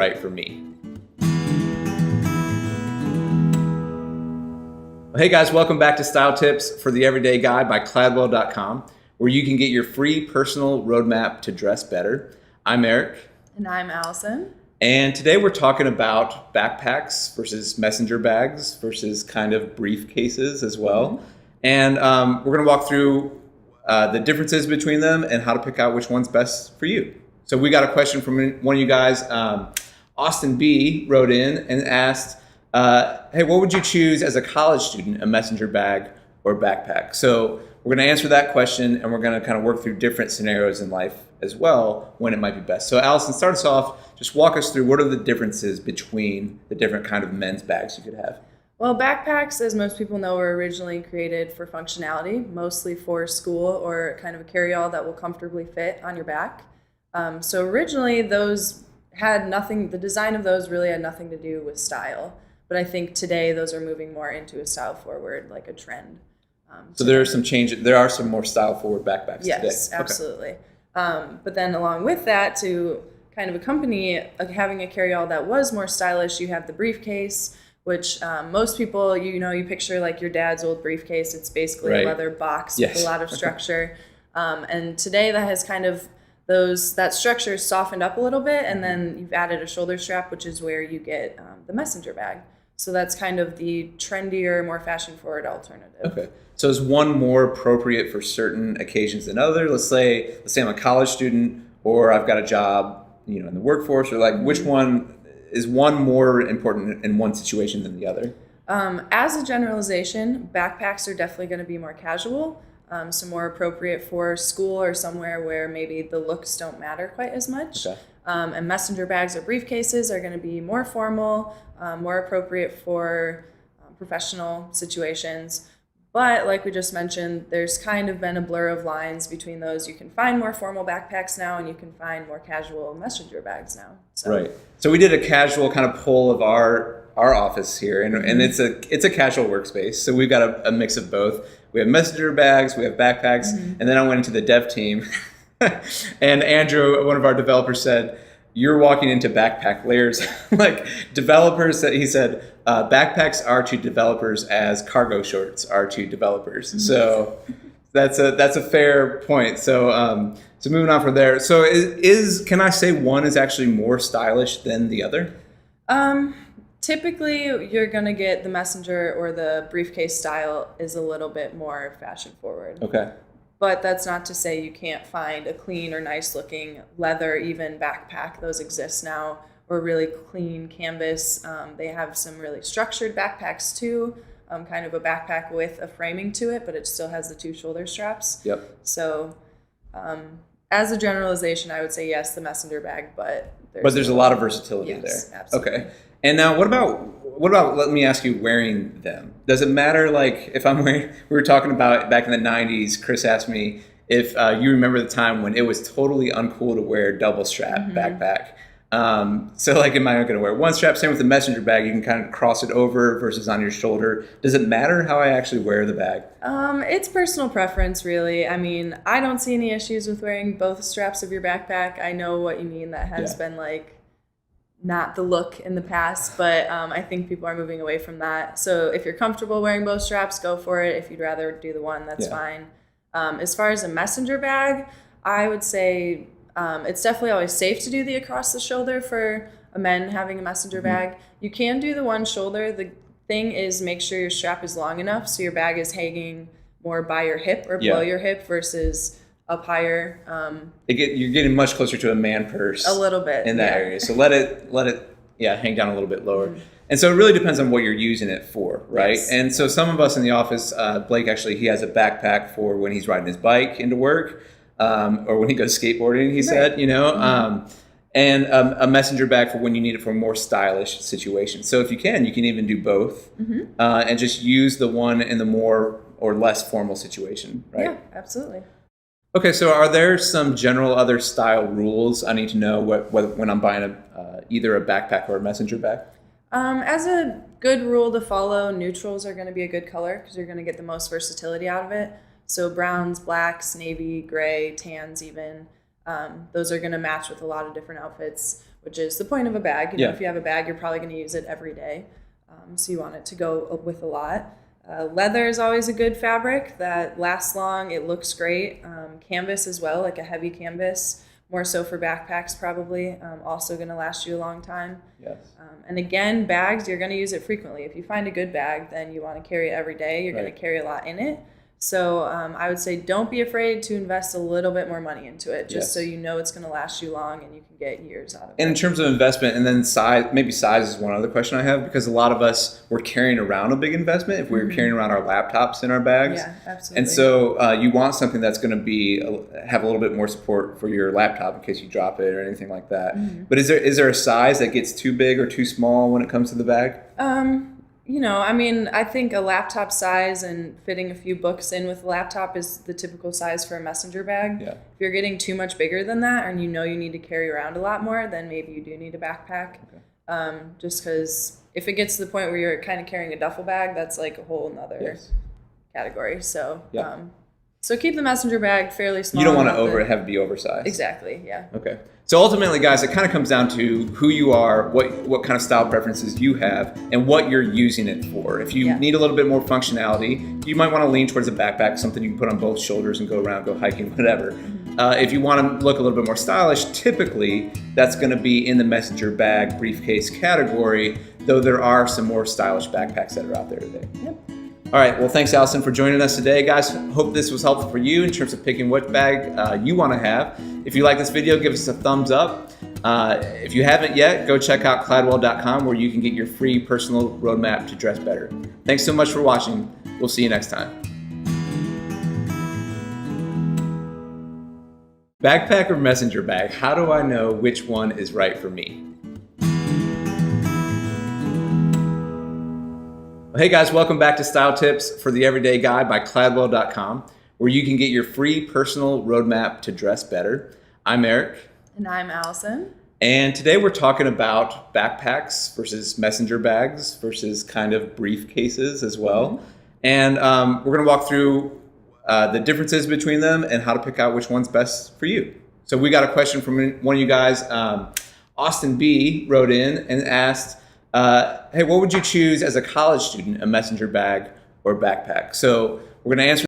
right for me. Well, hey guys, welcome back to Style Tips for the Everyday Guy by Cladwell.com, where you can get your free personal roadmap to dress better. I'm Eric. And I'm Allison. And today we're talking about backpacks versus messenger bags versus kind of briefcases as well. Mm-hmm. And we're going to walk through the differences between them and how to pick out which one's best for you. So we got a question from one of you guys. Austin B wrote in and asked, hey, what would you choose as a college student, a messenger bag or backpack? So we're going to answer that question, and we're going to kind of work through different scenarios in life as well when it might be best. So Allison, start us off. Just walk us through what are the differences between the different kind of men's bags you could have. Well, backpacks, as most people know, were originally created for functionality, mostly for school or kind of a carry-all that will comfortably fit on your back. So originally those had nothing, the design of those really had nothing to do with style. But I think today those are moving more into a style forward, like a trend. So there are some changes. There are some more style forward backpacks today. Yes, absolutely. Okay. But then along with that, to kind of accompany having a carry-all that was more stylish, you have the briefcase, which most people, you picture like your dad's old briefcase. It's basically a leather box with a lot of structure. And today that has kind of that structure is softened up a little bit, and then you've added a shoulder strap, which is where you get the messenger bag. So that's kind of the trendier, more fashion-forward alternative. Okay. So is one more appropriate for certain occasions than other? Let's say I'm a college student, or I've got a job, in the workforce, or like which one is one more important in one situation than the other? As a generalization, backpacks are definitely going to be more casual, so more appropriate for school or somewhere where maybe the looks don't matter quite as much. Okay. And messenger bags or briefcases are going to be more formal, more appropriate for professional situations. But like we just mentioned, there's kind of been a blur of lines between those. You can find more formal backpacks now, and you can find more casual messenger bags now. So. Right. So we did a casual kind of poll of our office here, and it's a casual workspace. So we've got a mix of both. We have messenger bags, we have backpacks, and then I went into the dev team, and Andrew, one of our developers, said, "You're walking into backpack layers." Like developers, he said, backpacks are to developers as cargo shorts are to developers. Mm-hmm. So that's a fair point. So so moving on from there. So can I say one is actually more stylish than the other? Typically, you're going to get the messenger or the briefcase style is a little bit more fashion forward. Okay. But that's not to say you can't find a clean or nice looking leather even backpack. Those exist now, or really clean canvas. They have some really structured backpacks too, kind of a backpack with a framing to it, but it still has the two shoulder straps. Yep. So as a generalization, I would say yes, the messenger bag, but there's a lot of versatility there. Absolutely. Okay. And now what about, let me ask you, wearing them? Does it matter, like, if I'm wearing, we were talking about back in the 90s, Chris asked me if you remember the time when it was totally uncool to wear double strap backpack. So like, am I going to wear one strap? Same with the messenger bag, you can kind of cross it over versus on your shoulder. Does it matter how I actually wear the bag? It's personal preference, really. I mean, I don't see any issues with wearing both straps of your backpack. I know what you mean. That has been like not the look in the past, but I think people are moving away from that. So if you're comfortable wearing both straps, go for it. If you'd rather do the one, that's fine. As far as a messenger bag, I would say it's definitely always safe to do the across the shoulder for a men having a messenger bag. You can do the one shoulder. The thing is, make sure your strap is long enough so your bag is hanging more by your hip or below your hip versus up higher. You're getting much closer to a man purse. A little bit in that area. So let it hang down a little bit lower. And so it really depends on what you're using it for, right? Yes. And so some of us in the office, Blake actually, he has a backpack for when he's riding his bike into work, or when he goes skateboarding, he said, and a messenger bag for when you need it for a more stylish situation. So if you can even do both, and just use the one in the more or less formal situation, right? Yeah, absolutely. Okay, so are there some general other style rules I need to know when I'm buying either a backpack or a messenger bag? As a good rule to follow, neutrals are going to be a good color because you're going to get the most versatility out of it. So browns, blacks, navy, gray, tans even, those are going to match with a lot of different outfits. which is the point of a bag. You know, Yeah. if you have a bag, you're probably going to use it every day. So you want it to go with a lot. Leather is always a good fabric that lasts long. It looks great. Canvas as well, like a heavy canvas, more so for backpacks probably, also going to last you a long time. Yes. And again, bags, you're going to use it frequently. If you find a good bag, then you want to carry it every day. You're going to carry a lot in it. So I would say don't be afraid to invest a little bit more money into it, just so you know it's going to last you long and you can get years out of it. And in terms of investment, and then size, maybe size is one other question I have, because a lot of us were carrying around a big investment if we were carrying around our laptops in our bags. Yeah, absolutely. And so you want something that's going to be have a little bit more support for your laptop in case you drop it or anything like that. But is there a size that gets too big or too small when it comes to the bag? You know, I mean, I think a laptop size and fitting a few books in with a laptop is the typical size for a messenger bag. Yeah. If you're getting too much bigger than that and you know you need to carry around a lot more, then maybe you do need a backpack. Okay. Just because if it gets to the point where you're kind of carrying a duffel bag, that's like a whole nother category. So, so keep the messenger bag fairly small. You don't want to have it be oversized. Exactly, yeah. Okay. So ultimately, guys, it kind of comes down to who you are, what kind of style preferences you have, and what you're using it for. If you need a little bit more functionality, you might want to lean towards a backpack, something you can put on both shoulders and go around, go hiking, whatever. If you want to look a little bit more stylish, typically that's going to be in the messenger bag briefcase category, though there are some more stylish backpacks that are out there today. Yep. All right. Well, thanks, Allison, for joining us today. Guys, hope this was helpful for you in terms of picking what bag you want to have. If you like this video, give us a thumbs up. If you haven't yet, go check out Cladwell.com where you can get your free personal roadmap to dress better. Thanks so much for watching. We'll see you next time. Backpack or messenger bag? How do I know which one is right for me? Hey guys, welcome back to Style Tips for the Everyday Guy by Cladwell.com, where you can get your free personal roadmap to dress better. I'm Eric. And I'm Allison. And today we're talking about backpacks versus messenger bags versus kind of briefcases as well. And we're going to walk through the differences between them and how to pick out which one's best for you. So we got a question from one of you guys. Austin B wrote in and asked, hey, what would you choose as a college student, a messenger bag or backpack? So we're going to answer